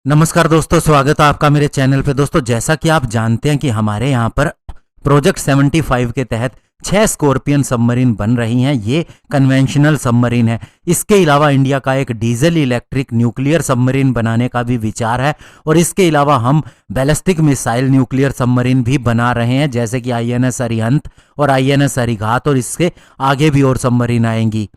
नमस्कार दोस्तों, स्वागत है आपका मेरे चैनल पे। दोस्तों, जैसा कि आप जानते हैं कि हमारे यहाँ पर प्रोजेक्ट 75 के तहत 6 स्कॉर्पियन सबमरीन बन रही हैं। ये कन्वेंशनल सबमरीन है। इसके अलावा इंडिया का एक डीजल इलेक्ट्रिक न्यूक्लियर सबमरीन बनाने का भी विचार है और इसके अलावा हम बैलिस्टिक मिसाइल न्यूक्लियर सबमरीन भी बना रहे हैं, जैसे कि INS अरिहंत और INS अरिघात, और इसके आगे भी और सबमरीन आएंगी।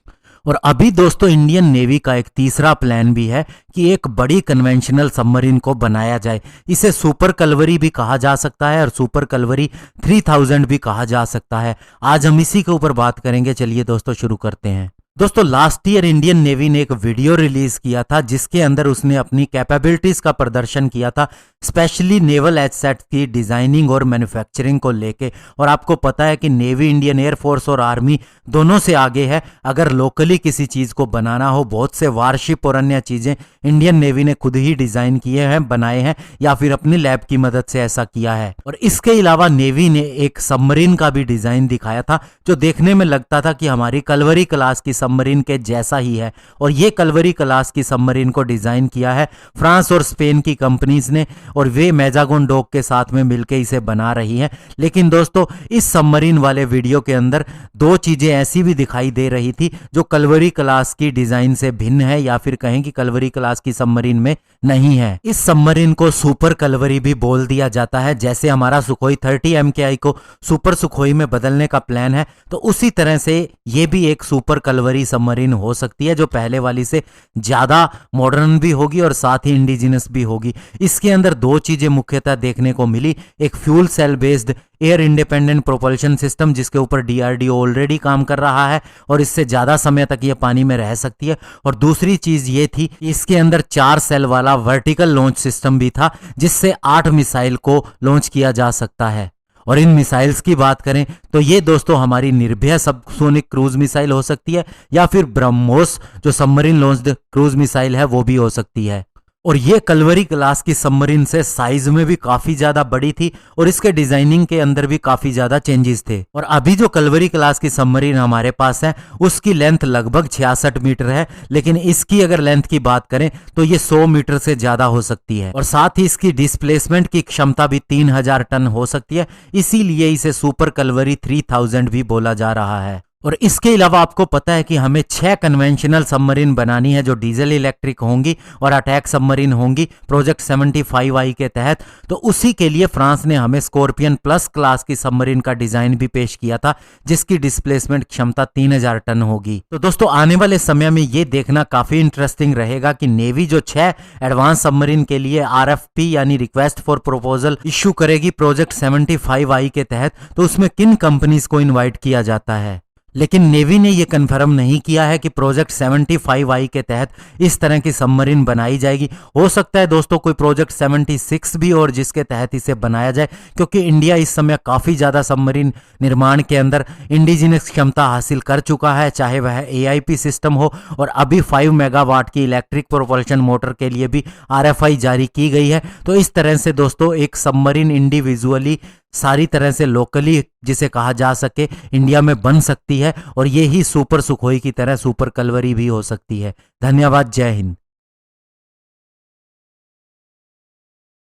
और अभी दोस्तों इंडियन नेवी का एक तीसरा प्लान भी है कि एक बड़ी कन्वेंशनल सबमरीन को बनाया जाए। इसे सुपर कलवरी भी कहा जा सकता है और सुपर कलवरी 3000 भी कहा जा सकता है। आज हम इसी के ऊपर बात करेंगे। चलिए दोस्तों शुरू करते हैं। दोस्तों, लास्ट ईयर इंडियन नेवी ने एक वीडियो रिलीज किया था जिसके अंदर उसने अपनी कैपेबिलिटीज का प्रदर्शन किया था, स्पेशली नेवल एसेट्स की डिजाइनिंग और मैन्युफैक्चरिंग को लेके। और आपको पता है कि नेवी इंडियन एयरफोर्स और आर्मी दोनों से आगे है। अगर लोकली किसी चीज को बनाना हो, बहुत से वारशिप और अन्य चीजें इंडियन नेवी ने खुद ही डिजाइन किए हैं, बनाए हैं, या फिर अपनी लैब की मदद से ऐसा किया है। और इसके अलावा नेवी ने एक सबमरीन का भी डिजाइन दिखाया था जो देखने में लगता था कि हमारी कलवरी क्लास की सबमरीन के जैसा ही है। और ये कलवरी क्लास की सबमरीन को डिजाइन किया है फ्रांस और स्पेन की कंपनीज ने, और वे मैजागोन डॉक के साथ में मिलकर इसे बना रही हैं। लेकिन दोस्तों, इस सबमरीन वाले वीडियो के अंदर दो चीजें ऐसी भी दिखाई दे रही थी जो कलवरी क्लास की डिजाइन से भिन्न है, या फिर कहें कि कलवरी क्लास की सबमरीन में नहीं है। इस सबमरीन को सुपर कलवरी भी बोल दिया जाता है। जैसे हमारा सुखोई 30 MKI को सुपर सुखोई में बदलने का प्लान है, तो उसी तरह से ये भी एक सुपर कलवरी सबमरीन हो सकती है जो पहले वाली से ज्यादा मॉडर्न भी होगी और साथ ही इंडिजिनस भी होगी। इसके अंदर दो चीजें मुख्यतः देखने को मिली। एक fuel cell based air independent propulsion system जिसके ऊपर DRDO ऑलरेडी काम कर रहा है और इससे ज्यादा समय तक ये पानी में रह सकती है। और दूसरी चीज ये थी, इसके अंदर 4 सेल वाला वर्टिकल लॉन्च सिस्टम भी था जिससे 8 मिसाइल को लॉन्च किया जा सकता है। और इन मिसाइल्स की बात करें तो ये दोस्तों हमारी निर्भया सबसोनिक क्रूज मिसाइल हो सकती है, या फिर ब्रह्मोस जो सबमरीन लॉन्च्ड क्रूज मिसाइल है वो भी हो सकती है। और ये कलवरी क्लास की सबमरीन से साइज में भी काफी ज्यादा बड़ी थी और इसके डिजाइनिंग के अंदर भी काफी ज्यादा चेंजेस थे। और अभी जो कलवरी क्लास की सबमरीन हमारे पास है उसकी लेंथ लगभग 66 मीटर है, लेकिन इसकी अगर लेंथ की बात करें तो ये 100 मीटर से ज्यादा हो सकती है। और साथ ही इसकी डिस्प्लेसमेंट की क्षमता भी 3000 टन हो सकती है, इसीलिए इसे सुपर कलवरी 3000 भी बोला जा रहा है। और इसके अलावा आपको पता है कि हमें 6 कन्वेंशनल सबमरीन बनानी है जो डीजल इलेक्ट्रिक होंगी और अटैक सबमरीन होंगी प्रोजेक्ट 75I के तहत। तो उसी के लिए फ्रांस ने हमें स्कॉर्पियन प्लस क्लास की सबमरीन का डिजाइन भी पेश किया था जिसकी डिस्प्लेसमेंट क्षमता 3000 टन होगी। तो दोस्तों, आने वाले समय में ये देखना काफी इंटरेस्टिंग रहेगा कि नेवी जो 6 एडवांस सबमरीन के लिए RFP यानी रिक्वेस्ट फॉर प्रपोजल इश्यू करेगी प्रोजेक्ट 75I के तहत, तो उसमें किन कंपनीज को इन्वाइट किया जाता है। लेकिन नेवी ने यह कंफर्म नहीं किया है कि प्रोजेक्ट 75I के तहत इस तरह की सबमरीन बनाई जाएगी। हो सकता है दोस्तों कोई प्रोजेक्ट 76 भी और जिसके तहत इसे बनाया जाए, क्योंकि इंडिया इस समय काफी ज्यादा सबमरीन निर्माण के अंदर इंडिजिनस क्षमता हासिल कर चुका है, चाहे वह AIP सिस्टम हो, और अभी 5 मेगावाट की इलेक्ट्रिक प्रोपल्शन मोटर के लिए भी RFI जारी की गई है। तो इस तरह से दोस्तों एक सबमरीन इंडिविजुअली सारी तरह से लोकली जिसे कहा जा सके इंडिया में बन सकती है, और ये ही सुपर सुखोई की तरह सुपर कलवरी भी हो सकती है। धन्यवाद। जय हिंद।